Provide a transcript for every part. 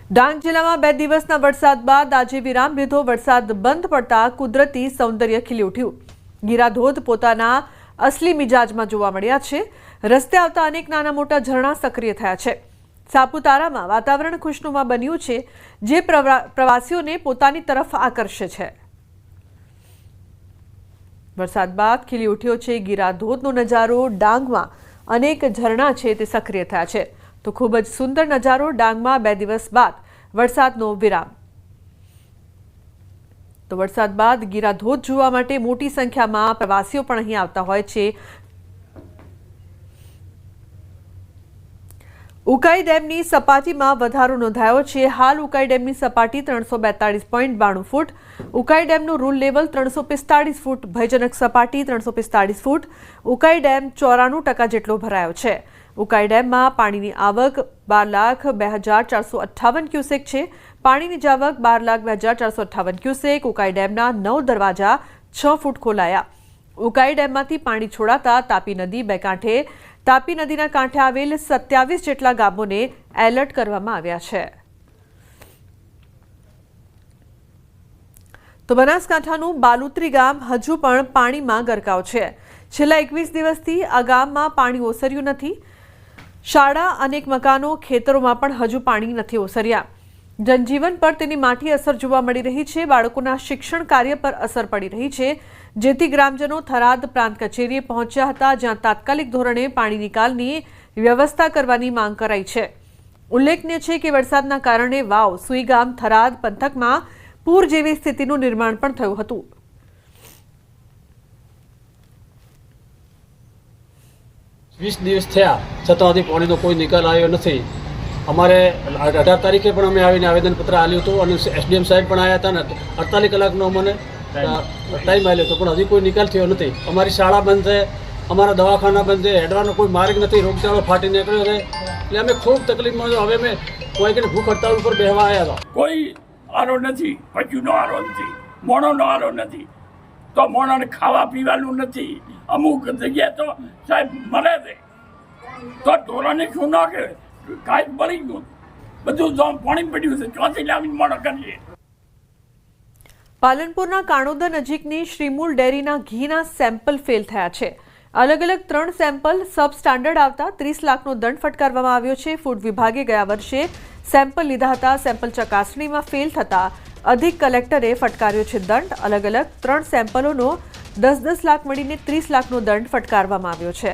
ડાંગ જિલ્લામાં 2 દિવસના વરસાદ બાદ આજે વિરામ લીધો। વરસાદ બંધ પડતા કુદરતી સૌંદર્ય ખીલી ઉઠ્યું। ગીરાધોધ પોતાના અસલી મિજાજમાં જોવા મળ્યા છે। રસ્તે આવતા અનેક નાના મોટા ઝરણા સક્રિય થયા છે। સાપુતારામાં વાતાવરણ ખુશનુમા બન્યું છે, જે પ્રવાસીઓને પોતાની તરફ આકર્ષે છે। વરસાદ બાદ ખીલી ઉઠ્યો છે ગીરાધોધનો નજારો। ડાંગમાં અનેક ઝરણા છે તે સક્રિય થયા છે, તો ખૂબ જ સુંદર નજારો। ડાંગમાં 2 દિવસ બાદ વરસાદનો વિરામ। તો વરસાદ બાદ ગીરાધોધ જોવા માટે મોટી સંખ્યામાં પ્રવાસીઓ પણ અહીં આવતા હોય છે। ઉકાઈ ડેમની સપાટીમાં વધારો નોંધાયો છે। હાલ ઉકાઈ ડેમની સપાટી 342.92 ફૂટ, ઉકાઈ ડેમનું રૂલ લેવલ 345 ફૂટ, ભયજનક સપાટી 345 ફૂટ। ઉકાઈ ડેમ 94% જેટલો ભરાયો છે। ઉકાઈ ડેમમાં પાણીની આવક 12,02,458 ક્યુસેક છે। પાણીની જાવક 12,02,458 ક્યુસેક। ઉકાઈ ડેમના 9 દરવાજા 6 ફૂટ ખોલાયા। ઉકાઈ ડેમમાંથી પાણી છોડાતા તાપી નદી બે કાંઠે, તાપી નદીના કાંઠે આવેલ 27 જેટલા ગામોને એલર્ટ કરવામાં આવ્યા છે। તો બનાસકાંઠાનું બાલુત્રી ગામ હજુ પણ પાણીમાં ગરકાવ છે। છેલ્લા 21 દિવસથી આ ગામમાં પાણી ઓસર્યું નથી। શાળા, અનેક મકાનો, ખેતરોમાં પણ હજુ પાણી નથી ઓસર્યા। જનજીવન પર તેની માઠી અસર જોવા મળી રહી છે। બાળકોના શિક્ષણ કાર્ય પર અસર પડી રહી છે, જેથી ગ્રામજનો થરાદ પ્રાંત કચેરીએ પહોંચ્યા હતા, જ્યાં તાત્કાલિક ધોરણે પાણી નિકાલની વ્યવસ્થા કરવાની માંગ કરાઈ છે। ઉલ્લેખનીય છે કે વરસાદના કારણે વાવ, સુઈગામ, થરાદ પંથકમાં પૂર જેવી સ્થિતિનું નિર્માણ પણ થયું હતું। 20 દિવસ થયા છતાં હજી પાણીનો કોઈ નિકાલ આવ્યો નથી। અમારે 18 તારીખે પણ અમે આવીને આવેદનપત્ર આપ્યું હતું અને એસડીએમ સાહેબ પણ આવ્યા હતા ને 48 કલાકનો અમને ટાઈમ આપ્યો હતો, પણ હજી કોઈ નિકાલ થયો નથી। અમારી શાળા બંધ છે, અમારા દવાખાના બંધ છે, હેડવાનો કોઈ માર્ગ નથી, રોગચાળો ફાટી નીકળ્યો છે, એટલે અમે ખૂબ તકલીફમાં છો। હવે અમે કોઈ કે ભૂખ હડતાળ ઉપર બેસવા આવ્યા હતા। કોઈ આરો નથી, પશુનો આરો નથી, મોણોનો આરો નથી, તો મોણાને ખાવા પીવાનું નથી। અમુક જગ્યાએ તો સાહેબ મરે છે તો ઢોરાને શું નાખે, કાંઈ બળી ગયું, બધું પાણી પડ્યું છે, ચોથી લાવીને મોણો કરીએ। પાલનપુરના કાણોદર નજીકની શ્રીમૂલ ડેરીના ઘીના સેમ્પલ ફેલ થયા છે। અલગ અલગ 3 સેમ્પલ સબ સ્ટાન્ડર્ડ આવતા 30 લાખનો દંડ ફટકારવામાં આવ્યો છે। ફૂડ વિભાગે ગયા વર્ષે સેમ્પલ લીધા હતા, સેમ્પલ ચકાસણીમાં ફેલ થતા અધિક કલેક્ટરે ફટકાર્યો છે દંડ। અલગ અલગ 3 સેમ્પલોનો 10-10 લાખ મળીને 30 લાખનો દંડ ફટકારવામાં આવ્યો છે।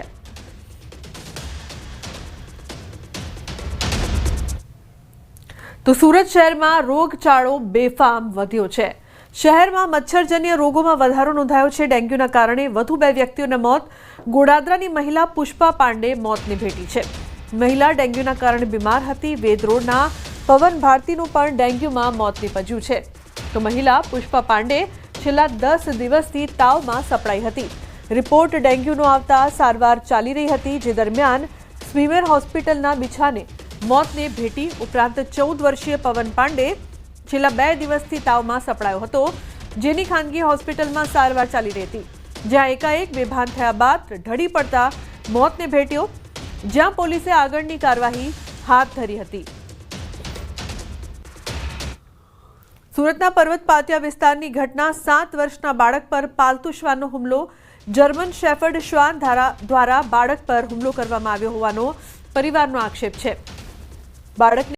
તો સુરત શહેરમાં રોગચાળો બેફામ વધ્યો છે। શહેરમાં મચ્છરજન્ય રોગોમાં વધારો નોંધાયો છે। ડેન્ગ્યુના કારણે વધુ 2 વ્યક્તિઓના મોત। ગોડાદરાની મહિલા પુષ્પા પાંડે મોતને ભેટી છે। મહિલા ડેન્ગ્યુના કારણે બીમાર હતી। વેદ રોડના પવન ભારતીનું પણ ડેન્ગ્યુમાં મોત નીપજ્યું છે। તો મહિલા પુષ્પા પાંડે છેલ્લા 10 દિવસથી તાવમાં સપડાઈ હતી। રિપોર્ટ ડેન્ગ્યુનો આવતા સારવાર ચાલી રહી હતી, જે દરમિયાન સ્મીમેર હોસ્પિટલના બિછાને મોતને ભેટી। ઉપરાંત 14 વર્ષીય પવન પાંડે છેલ્લા 2 દિવસથી તાવમાં સપડાયો હતો, જેની ખાનગી હોસ્પિટલમાં સારવાર ચાલી રહી હતી, જ્યાં એકાએક બેભાન થયા બાદ ઢળી પડતા મોતને ભેટ્યો, જ્યાં પોલીસે આગળની કાર્યવાહી હાથ ધરી હતી। સુરતના પર્વત પાટિયા વિસ્તારની ઘટના। 7 વર્ષના બાળક પર પાલતુ શ્વાનનો હુમલો। જર્મન શેફર્ડ શ્વાન દ્વારા બાળક પર હુમલો કરવામાં આવ્યો હોવાનો પરિવારનો આક્ષેપ છે। બાળકને